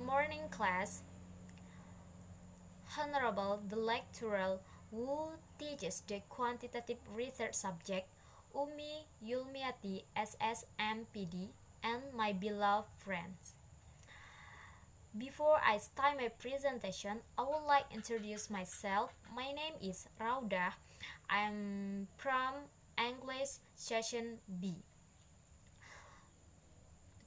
morning, class. Honorable the lecturer who teaches the quantitative research subject, Umi Yulmiati SSMPD, and my beloved friends. Before I start my presentation, I would like to introduce myself. My name is Rauda. I'm from English Session B.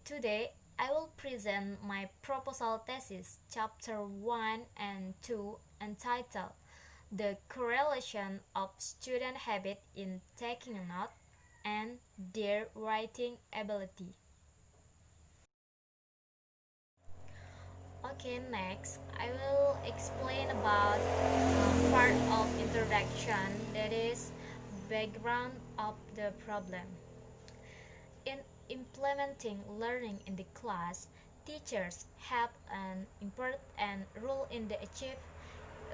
Today, I will present my proposal thesis, chapter 1 and 2, entitled The Correlation of Student Habit in Taking a Note and Their Writing Ability. Okay, next, I will explain about part of introduction, that is background of the problem. In implementing learning in the class, teachers have an important role in the achieve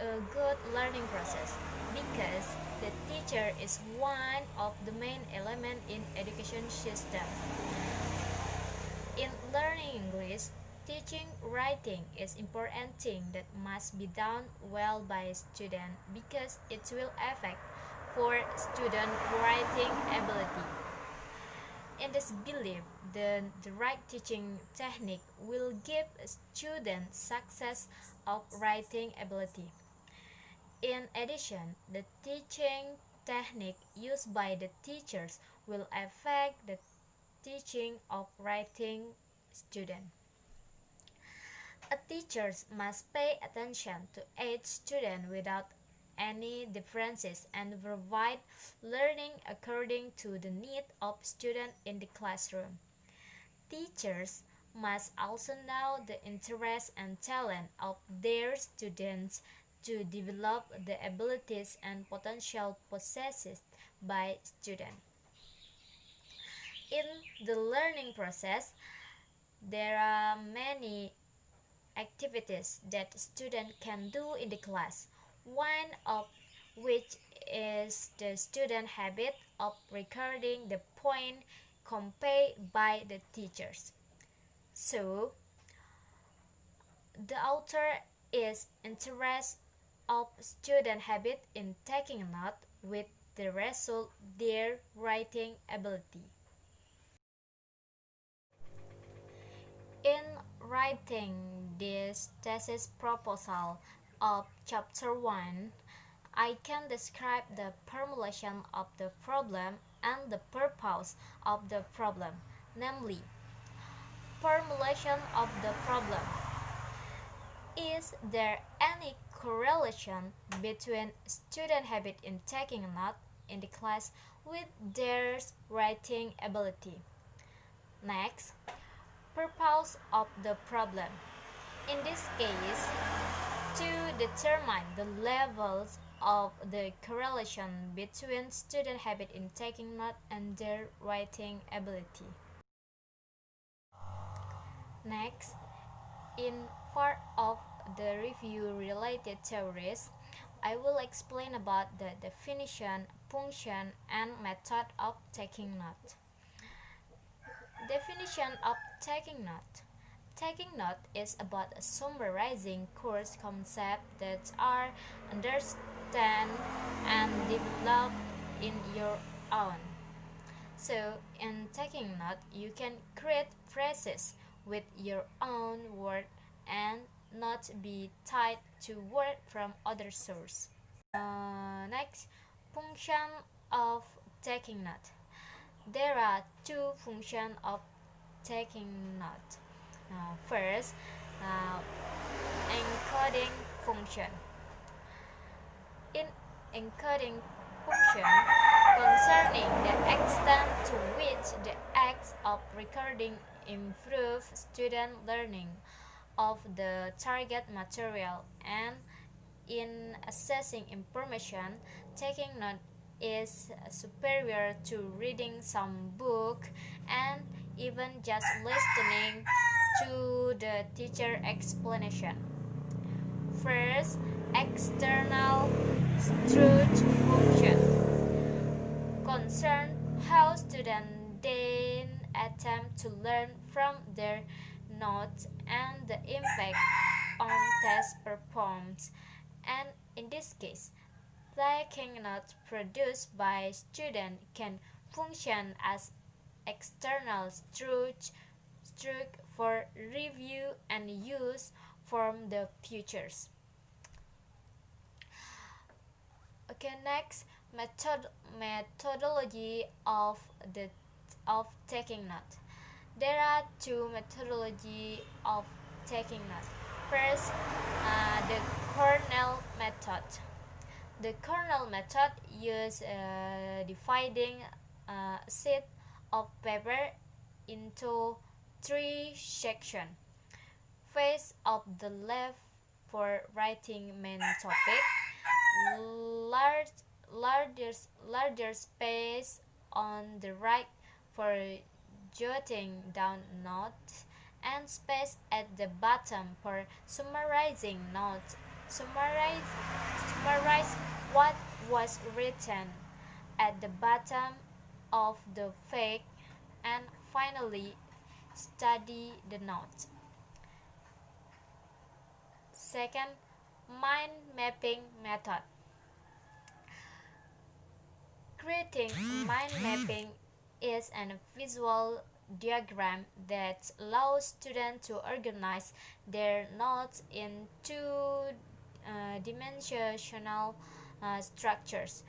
a good learning process because the teacher is one of the main elements in education system. In learning English, teaching writing is important thing that must be done well by student because it will affect for student writing ability. In this belief, the right teaching technique will give students success of writing ability. In addition, the teaching technique used by the teachers will affect the teaching of writing student. A teacher must pay attention to each student without any differences and provide learning according to the need of students in the classroom. Teachers must also know the interests and talent of their students to develop the abilities and potential possessed by students. In the learning process, there are many activities that students can do in the class, one of which is the student habit of recording the point conveyed by the teachers. So, the author is interested of student habit in taking a note with the result their writing ability. In writing this thesis proposal of chapter 1, I can describe the formulation of the problem and the purpose of the problem, namely, formulation of the problem. Is there any correlation between student habit in taking a note in the class with their writing ability? Next, purpose of the problem. In this case, to determine the levels of the correlation between student habit in taking note and their writing ability. Next, in part of the review related theories, I will explain about the definition, function, and method of taking note. Definition of taking note. Taking note is about summarizing course concepts that are understood and developed in your own. So, in taking note, you can create phrases with your own word and not be tied to word from other source. Next, function of taking note. There are two functions of taking note. First, encoding function. In encoding function, concerning the extent to which the act of recording improves student learning of the target material, and in assessing information, taking note is superior to reading some book and even just listening to the teacher explanation. First, external truth function concern how students then attempt to learn from their notes and the impact on test performance. And in this case, taking notes produced by students can function as external struct for review and use from the futures. Okay, next methodology the of taking note. There are two methodology of taking note. First, the Cornell method. The Cornell method uses dividing a sheet of paper into three sections. Face of the left for writing main topic, large, larger space on the right for jotting down notes, and space at the bottom for summarizing notes. Summarize what was written at the bottom of the page, and finally study the notes. Second, mind mapping method. Creating mind mapping is a visual diagram that allows students to organize their notes in two-dimensional structures.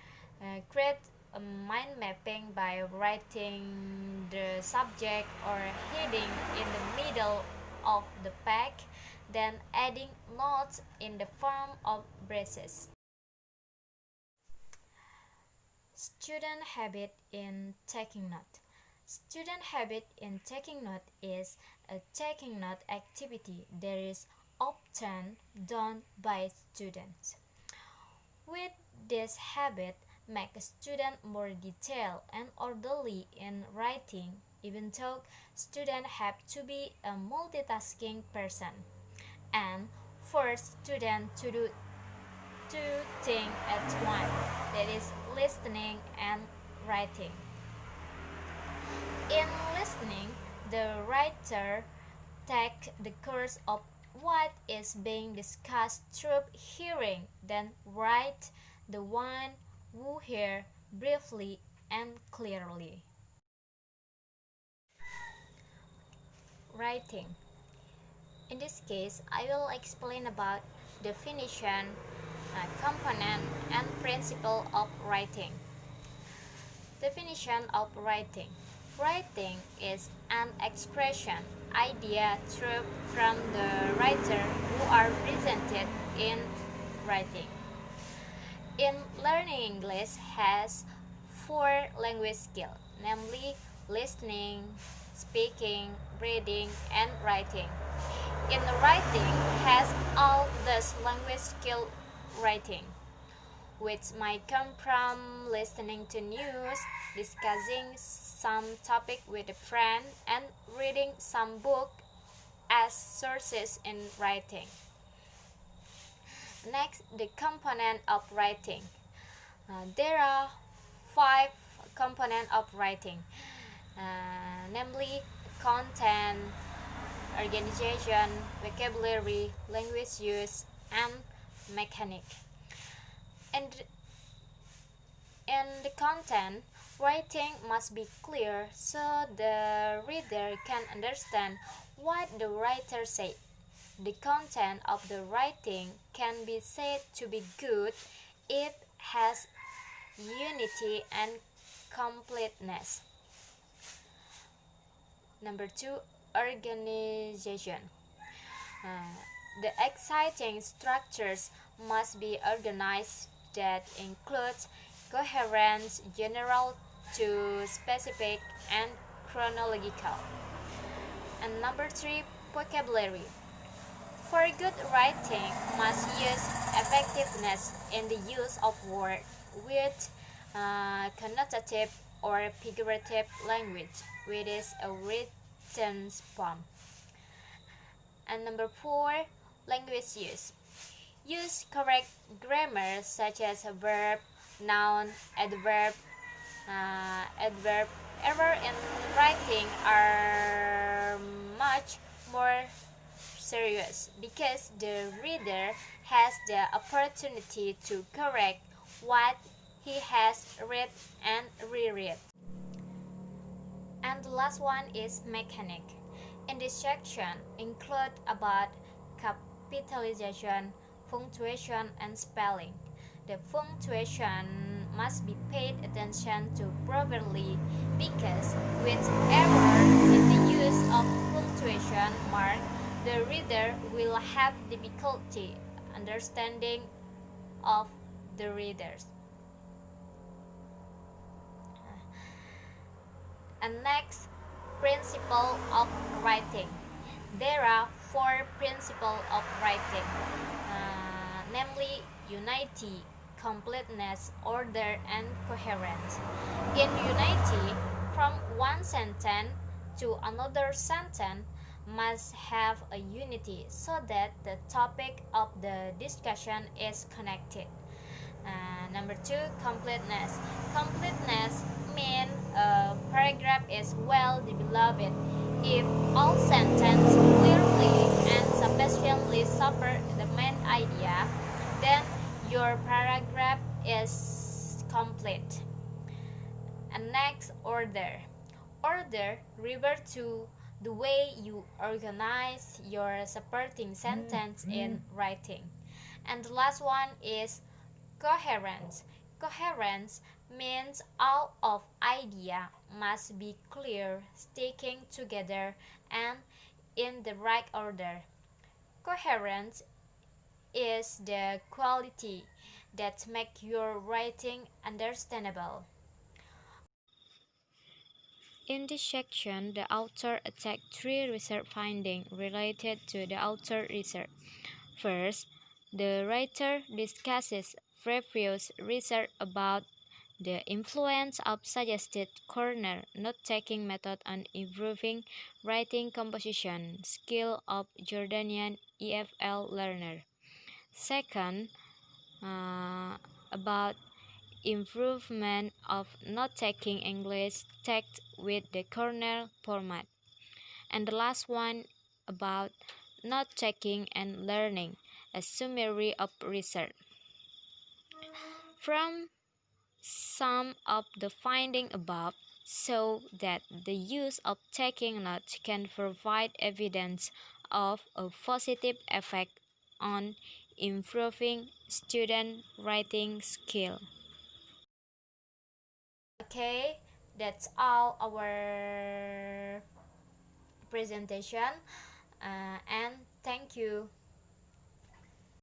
Create a mind mapping by writing the subject or heading in the middle of the page, then adding notes in the form of braces. Student habit in taking note. Student habit in taking note is a taking note activity that is often done by students. With this habit, make a student more detailed and orderly in writing, even though students have to be a multitasking person, and force students to do two things at once, that is listening and writing. In listening, the writer takes the course of what is being discussed through hearing, then write the one who hear briefly and clearly. Writing. In this case, I will explain about definition, component, and principle of writing. Definition of writing. Writing is an expression, idea from the writer who are presented in writing. In learning English has four language skills, namely listening, speaking, reading, and writing. In writing has all those language skill writing, which might come from listening to news, discussing some topic with a friend, and reading some book as sources in writing. Next, the component of writing. There are five components of writing, namely content, organization, vocabulary, language use, and mechanic. And in the content, writing must be clear so the reader can understand what the writer said. The content of the writing can be said to be good if it has unity and completeness. Number two, organization. The exciting structures must be organized that includes coherence, general to specific, and chronological. And number three, vocabulary. For good writing must use effectiveness in the use of words with connotative or figurative language, which is a written form. And number four, language use. Use correct grammar such as verb, noun, adverb. Adverb error in writing are much more serious because the reader has the opportunity to correct what he has read and reread. And the last one is mechanic. In this section include about capitalization, punctuation, and spelling. The punctuation must be paid attention to properly because with error in the use of punctuation mark, the reader will have difficulty understanding of the readers. And next, principle of writing. There are four principles of writing, namely unity, completeness, order, and coherence. In unity, from one sentence to another sentence must have a unity so that the topic of the discussion is connected. Number two, completeness. Completeness means a paragraph is well developed. If all sentences clearly and sufficiently support the main idea, then your paragraph is complete. And next, order. Order refers to the way you organize your supporting sentence in writing. And the last one is coherence. Coherence means all of idea must be clear, sticking together, and in the right order. Coherence is the quality that make your writing understandable. In this section, the author attacked three research findings related to the author research. First, the writer discusses previous research about the influence of suggested corner note-taking method on improving writing composition skill of Jordanian EFL learner. Second, about improvement of note-taking English text with the corner format. And the last one about note-taking and learning, a summary of research. From some of the findings above show that the use of taking notes can provide evidence of a positive effect on improving student writing skill. Okay, that's all our presentation and thank you.